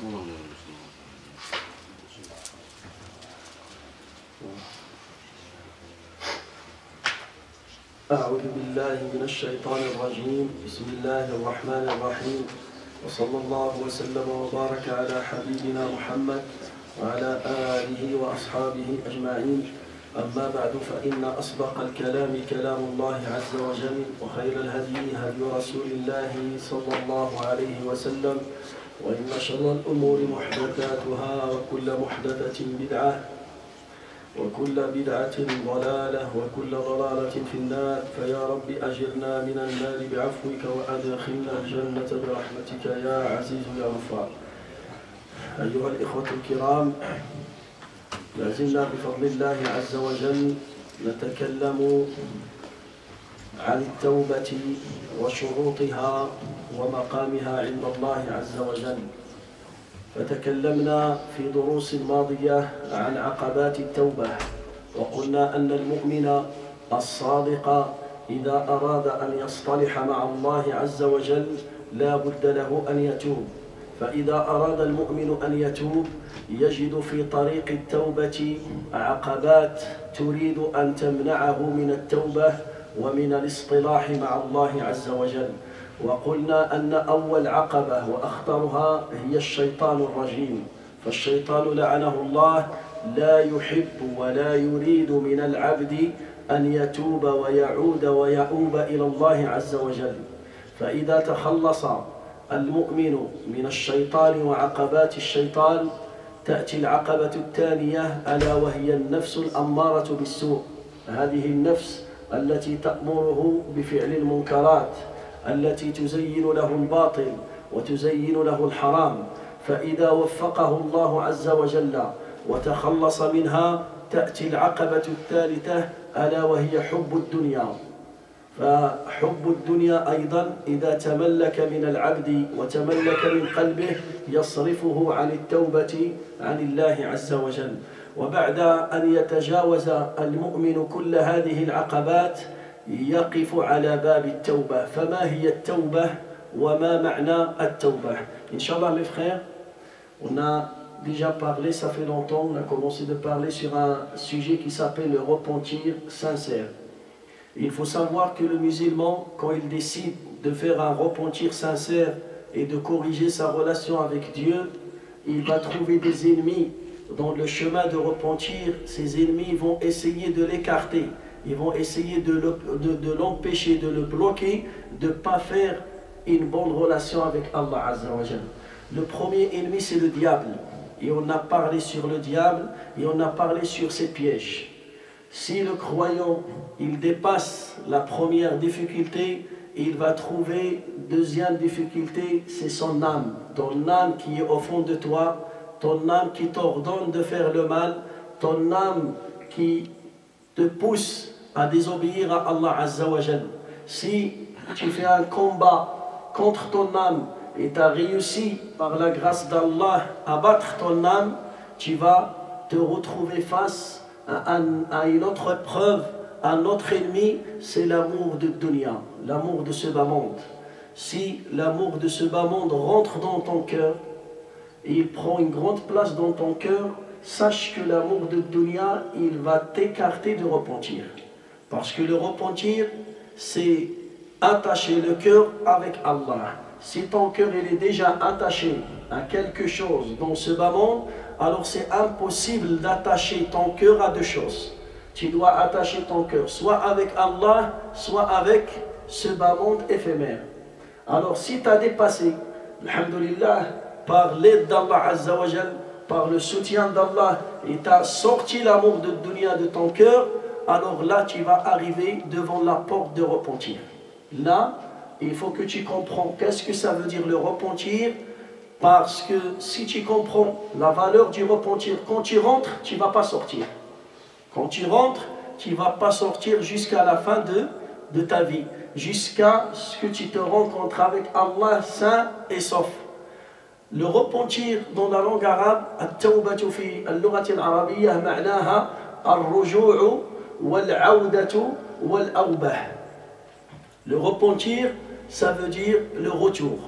أعوذ بالله من الشيطان الرجيم بسم الله الرحمن الرحيم وصلى الله وسلم وبارك على حبيبنا محمد وعلى آله وأصحابه أجمعين أما بعد فإن أصدق الكلام كلام الله عز وجل وخير الهدي هدي رسول الله صلى الله عليه وسلم وإن شر الأمور محدثاتها وكل محدثة بدعة وكل بدعة ضلالة وكل ضلالة في النار فيا رب أجرنا من النار بعفوك وأدخلنا الجنة برحمتك يا عزيز يا غفار. أيها الإخوة الكرام، لازلنا بفضل الله عز وجل نتكلم عن التوبة وشروطها ومقامها عند الله عز وجل. فتكلمنا في دروس ماضية عن عقبات التوبة، وقلنا أن المؤمن الصادق إذا أراد أن يصطلح مع الله عز وجل لا بد له أن يتوب. فإذا أراد المؤمن أن يتوب يجد في طريق التوبة عقبات تريد أن تمنعه من التوبة ومن الاصطلاح مع الله عز وجل. وقلنا أن أول عقبة وأخطرها هي الشيطان الرجيم، فالشيطان لعنه الله لا يحب ولا يريد من العبد أن يتوب ويعود ويؤوب إلى الله عز وجل. فإذا تخلص المؤمن من الشيطان وعقبات الشيطان تأتي العقبة الثانية ألا وهي النفس الأمارة بالسوء، هذه النفس التي تأمره بفعل المنكرات، التي تزين له الباطل وتزين له الحرام. فإذا وفقه الله عز وجل وتخلص منها تأتي العقبة الثالثة ألا وهي حب الدنيا. فحب الدنيا أيضا إذا تملك من العبد وتملك من قلبه يصرفه عن التوبة عن الله عز وجل. وبعد أن يتجاوز المؤمن كل هذه العقبات يقف على باب التوبة. فما هي التوبة وما معنى التوبة؟ Inch'Allah mes frères, on a déjà parlé, ça fait longtemps, on a commencé de parler sur un sujet qui s'appelle le repentir sincère. Il faut savoir que le musulman, quand il décide de faire un repentir sincère et de corriger sa relation avec Dieu, il va trouver des ennemis dans le chemin de repentir. Ces ennemis vont essayer de l'écarter. Ils vont essayer de l'empêcher, de le bloquer, de ne pas faire une bonne relation avec Allah Azza wa Jal. Le premier ennemi, c'est le diable. Et on a parlé sur le diable et on a parlé sur ses pièges. Si le croyant, il dépasse la première difficulté, il va trouver deuxième difficulté, c'est son âme. Ton âme qui est au fond de toi, ton âme qui t'ordonne de faire le mal, ton âme qui te pousse à désobéir à Allah Azza wa Jal. Si tu fais un combat contre ton âme et tu as réussi par la grâce d'Allah à battre ton âme, tu vas te retrouver face à une autre preuve, un autre ennemi, c'est l'amour de dunya, l'amour de ce bas monde. Si l'amour de ce bas monde rentre dans ton cœur et il prend une grande place dans ton cœur, sache que l'amour de dunya, il va t'écarter de repentir. Parce que le repentir, c'est attacher le cœur avec Allah. Si ton cœur il est déjà attaché à quelque chose dans ce bas monde, alors c'est impossible d'attacher ton cœur à deux choses. Tu dois attacher ton cœur soit avec Allah, soit avec ce bas monde éphémère. Alors si tu as dépassé, alhamdulillah, par l'aide d'Allah Azza wa Jal, par le soutien d'Allah, et tu as sorti l'amour de dunya de ton cœur, alors là tu vas arriver devant la porte de repentir. Là, il faut que tu comprends qu'est-ce que ça veut dire le repentir, parce que si tu comprends la valeur du repentir, quand tu rentres, tu ne vas pas sortir. Quand tu rentres, tu ne vas pas sortir jusqu'à la fin de ta vie, jusqu'à ce que tu te rencontres avec Allah sain et sauf. Le repentir dans la langue arabe, at-tawbatu fi al-lughati al-arabiyyah ma'naha ar-ruju'u wal-'awdatu wal-awbah. Le repentir, ça veut dire le retour.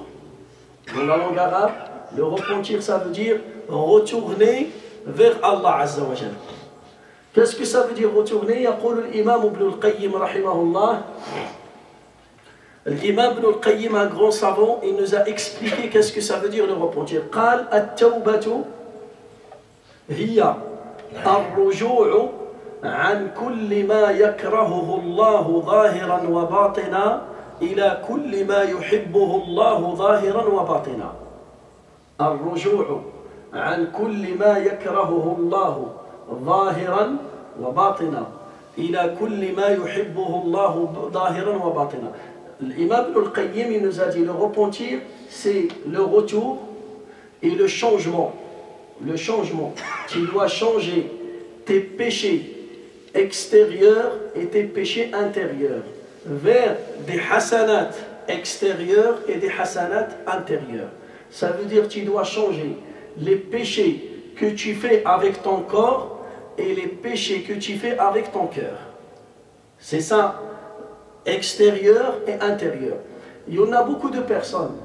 Dans la langue arabe, Le repentir, ça veut dire retourner vers Allah Azza wa Jal. Qu'est-ce que ça veut dire retourner? يقول الإمام ابن القيم رحمه الله. L'imam Ibn al-Qayyim, un grand savant, il nous a expliqué qu'est-ce que ça veut dire le repentir. قال التوبة هي الرجوع عن كل ما يكرهه الله ظاهرا وباطنا إلى كل ما يحبه الله ظاهرا وباطنا. الرجوع عن كل ما يكرهه الله ظاهرا وباطنا إلى كل ما يحبه الله ظاهرا وباطنا. L'imam Ibn al-Qayyim, il nous a dit le repentir, c'est le retour et le changement. Le changement. Tu dois changer tes péchés extérieurs et tes péchés intérieurs vers des hasanat extérieurs et des hasanat intérieurs. Ça veut dire que tu dois changer les péchés que tu fais avec ton corps et les péchés que tu fais avec ton cœur. C'est ça, extérieur et intérieur. Il y en a beaucoup de personnes,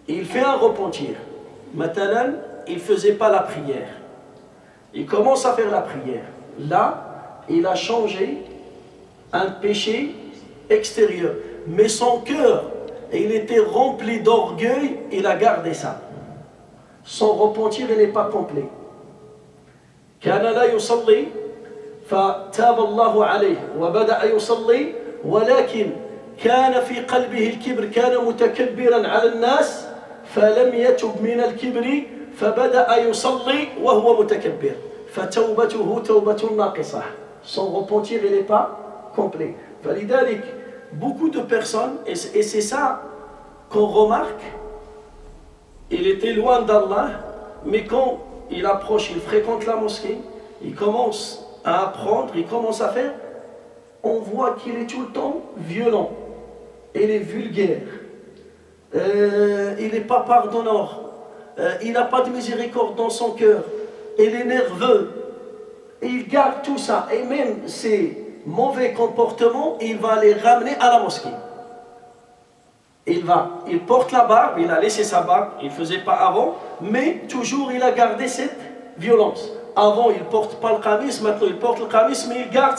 il fait un repentir. Maintenant, il ne faisait pas la prière. Il commence à faire la prière. Là, il a changé un péché extérieur. Mais son cœur, il était rempli d'orgueil, il a gardé ça. Son repentir, il n'est pas complet. كان لا يصلي فتاب الله عليه وبدأ يصلي ولكن كان في قلبه الكبر كان متكبرا على الناس فلم يتب من الكبر فبدأ يصلي وهو متكبر فتوبته توبة ناقصة. Son repentir il n'est pas complet. فلذلك beaucoup de personnes et c'est ça qu'on remarque, il était loin d'Allah mais quand il approche, il fréquente la mosquée, il commence à apprendre, il commence à faire, on voit qu'il est tout le temps violent, il est vulgaire, il n'est pas pardonneur, il n'a pas de miséricorde dans son cœur, il est nerveux, il garde tout ça, et même ses mauvais comportements, il va les ramener à la mosquée. Il porte la barbe, il a laissé sa barbe, il ne faisait pas avant, mais toujours il a gardé cette violence. Avant il ne porte pas le qamis, maintenant il porte le qamis, mais il garde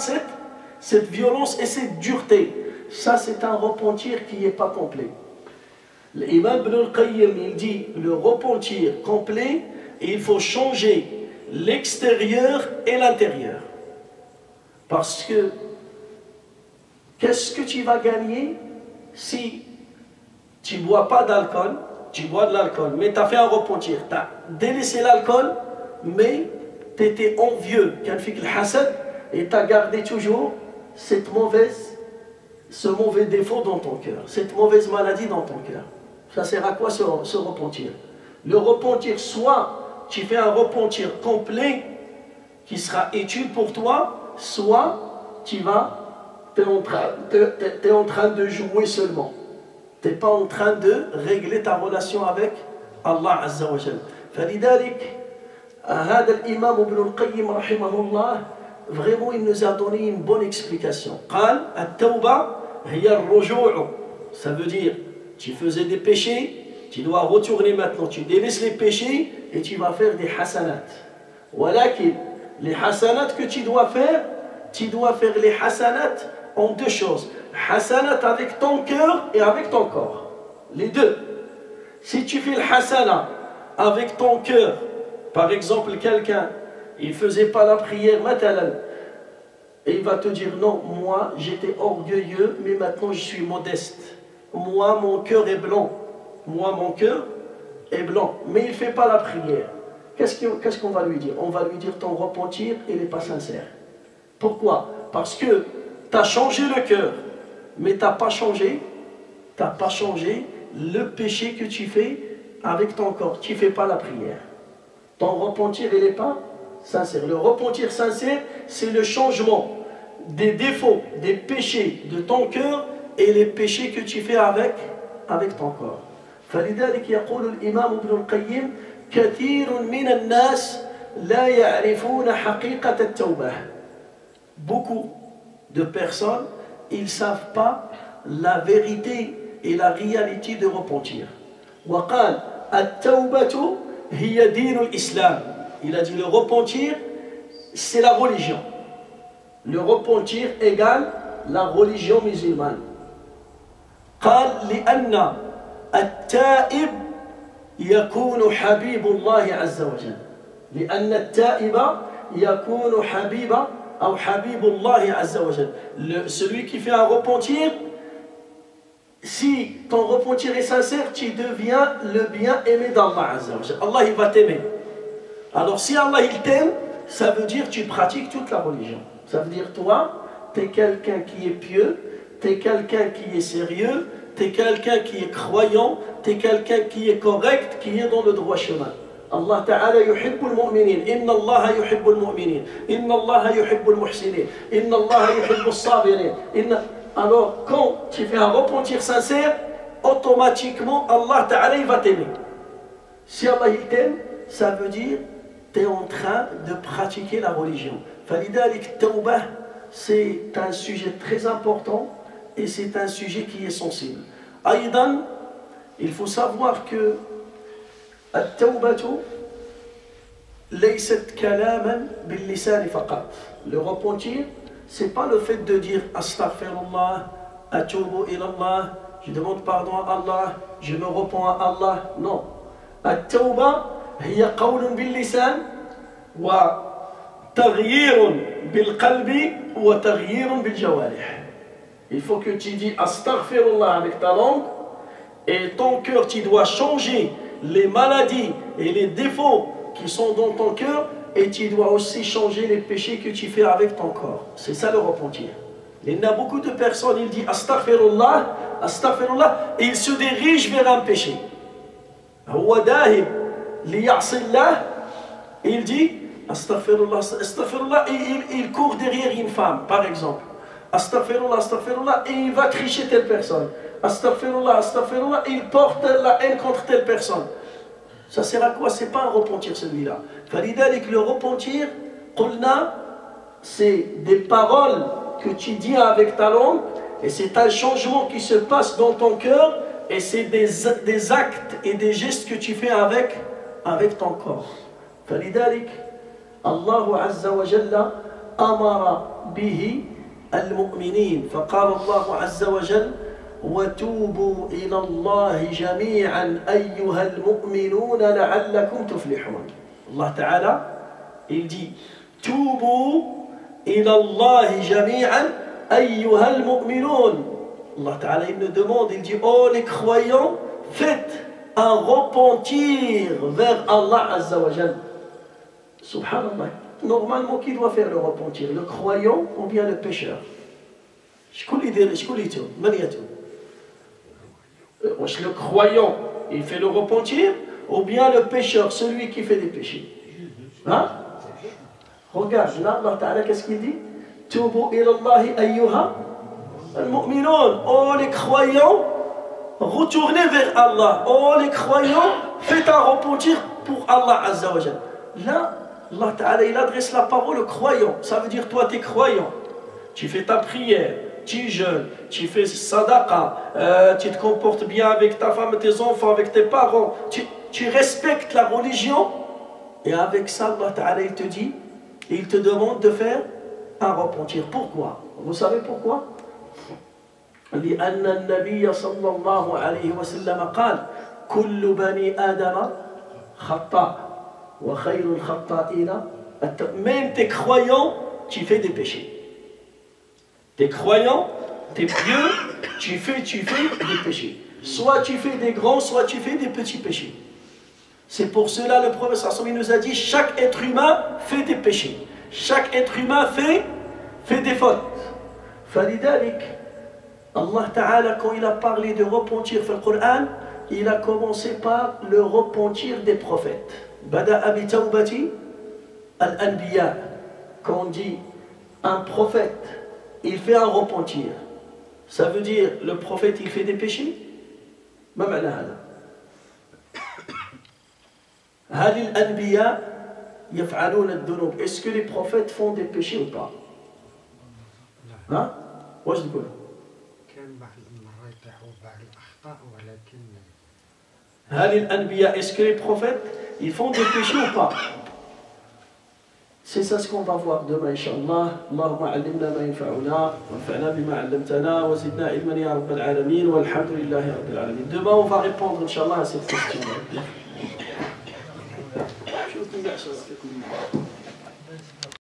cette violence et cette dureté. Ça c'est un repentir qui n'est pas complet. L'imam Ibn al-Qayyim il dit le repentir complet, il faut changer l'extérieur et l'intérieur. Parce que qu'est-ce que tu vas gagner si tu ne bois pas d'alcool, tu bois de l'alcool, mais tu as fait un repentir, tu as délaissé l'alcool, mais tu étais envieux, et tu as gardé toujours ce mauvais défaut dans ton cœur, cette mauvaise maladie dans ton cœur. Ça sert à quoi se repentir? Le repentir, soit tu fais un repentir complet qui sera utile pour toi, soit tu es en train de jouer seulement. Tu n'es pas en train de régler ta relation avec Allah Azza wa Jal. فلذلك هذا الإمام ابن القيم رحمه الله vraiment il nous a donné une bonne explication. قال التوبة هي الرجوع. Ça veut dire tu faisais des péchés, tu dois retourner maintenant, tu délaisses les péchés et tu vas faire des hasanat. ولكن les hasanat que tu dois faire les hasanat en deux choses. Hasanat avec ton cœur et avec ton corps. Les deux. Si tu fais le hasana avec ton cœur, par exemple quelqu'un, il ne faisait pas la prière, et il va te dire non, moi j'étais orgueilleux, mais maintenant je suis modeste. Moi mon cœur est blanc. Moi mon cœur est blanc. Mais il ne fait pas la prière. Qu'est-ce qu'on va lui dire? On va lui dire ton repentir, il n'est pas sincère. Pourquoi? Parce que tu as changé le cœur. Mais tu n'as pas changé le péché que tu fais avec ton corps. Tu ne fais pas la prière. Ton repentir, il n'est pas sincère. Le repentir sincère, c'est le changement des défauts, des péchés de ton cœur et les péchés que tu fais avec ton corps. فلذلك يقول الإمام ابن القيم كثير من الناس لا يعرفون حقيقة التوبة. Beaucoup de personnes ils ne savent pas la vérité et la réalité de repentir. وقال At-tawbatu hiya dinul islam. Il a dit le repentir, c'est la religion. Le repentir égale la religion musulmane. قال لأن التائب يكون حبيب الله عز وجل. لأن التائب يكون حبيبا أو حبيب الله عز وجل. Celui qui fait un repentir, si ton repentir est sincère, tu deviens le bien-aimé d'Allah Azza wa Jalla. Allah il va t'aimer. Alors si Allah il t'aime, ça veut dire que tu pratiques toute la religion. Ça veut dire toi, tu es quelqu'un qui est pieux, tu es quelqu'un qui est sérieux, tu es quelqu'un qui est croyant, tu es quelqu'un qui est correct, qui est dans le droit chemin. Allah Ta'ala yuhibbul mu'minin, inna Allah yuhibbul mu'minin, inna Allah yuhibbul muhsinin, inna Allah yuhibbul sabirin. Alors quand tu fais un repentir sincère, automatiquement Allah Ta'ala il va t'aimer. Si Allah il t'aime, ça veut dire tu es en train de pratiquer la religion. فلذلك التوبة c'est un sujet très important et c'est un sujet qui est sensible. أيضا il faut savoir que التوبة ليست كلاما باللسان فقط. Le repentir, c'est pas le fait de dire astaghfirullah, atubu ilallah, je demande pardon à Allah, je me repens à Allah. Non. التوبة هي قول باللسان وتغيير بالقلب وتغيير بالجوارح. Il faut que tu dis astaghfirullah avec ta langue et ton cœur, tu dois changer les maladies et les défauts qui sont dans ton cœur et tu dois aussi changer les péchés que tu fais avec ton corps. C'est ça le repentir. Il y a beaucoup de personnes, ils disent astaghfirullah, astaghfirullah et ils se dirigent vers un péché. هو ذاهب ليعصي الله, il dit astaghfirullah, astaghfirullah et il court derrière une femme par exemple. Astaghfirullah, astaghfirullah et il va tricher telle personne. Astaghfirullah, astaghfirullah et il porte la haine contre telle personne. Ça sert à quoi? C'est pas un repentir celui-là. فلذلك le repentir, قلنا, c'est des paroles que tu dis avec ta langue et c'est un changement qui se passe dans ton cœur et c'est des actes et des gestes que tu fais avec ton corps. فلذلك الله عز وجل أمر به المؤمنين فقال الله عز وجل وتوبوا إلى الله جميعا أيها المؤمنون لعلكم تفلحون. Allah Ta'ala il dit توبوا إلى الله جميعا أيها المؤمنون. Allah Ta'ala il nous demande, il dit oh les croyants, faites un repentir vers Allah Azza wa Jal. Subhanallah. Normalement, qui doit faire le repentir? Le croyant ou bien le pécheur? Le croyant, il fait le repentir ou bien le pécheur, celui qui fait des péchés? Hein? Regarde, là, Allah Ta'ala, qu'est-ce qu'il dit? Tubu ilallahi ayyuha al-mu'minun. Oh les croyants, retournez vers Allah. Oh les croyants, faites un repentir pour Allah Azza wa Jal. Là, Allah Ta'ala, il adresse la parole aux croyants. Ça veut dire, toi, tu es croyant. Tu fais ta prière, tu jeûnes, tu fais sadaqa, tu te comportes bien avec ta femme, tes enfants, avec tes parents. Tu respectes la religion. Et avec ça, Allah Ta'ala, il te dit, il te demande de faire un repentir. Pourquoi? Vous savez pourquoi? لأن النبي صلى الله عليه وسلم قال كل بني آدم خطاء. Même tes croyants, tu fais des péchés. Tes croyants, tes pieux, tu fais des péchés. Soit tu fais des grands, soit tu fais des petits péchés. C'est pour cela le prophète sallallahu alayhi wa sallam nous a dit chaque être humain fait des péchés. Chaque être humain fait des fautes. فلذلك Allah Ta'ala, quand il a parlé de repentir dans le Coran, il a commencé par le repentir des prophètes. Bada'a bi tawbati al-anbiya. Quand on dit un prophète, il fait un repentir, ça veut dire le prophète il fait des péchés? ما معنى هذا؟ هل الأنبياء يفعلون الذنوب؟ Est-ce que les prophètes font des péchés ou pas? ها؟ واش تقول؟ كان بعض المرات يقعوا بعض الأخطاء ولكن هل الأنبياء est-ce que les prophètes ils font des péchés ou pas? C'est ça ce qu'on va voir demain, Inch'Allah. Allahumma allimna ma yanfa'una, wanfa'na bima 'allamtana, wa zidna ilman ya rabbal alamin, walhamdulillahi rabbil alamin. Demain, on va répondre, Inch'Allah, à cette question.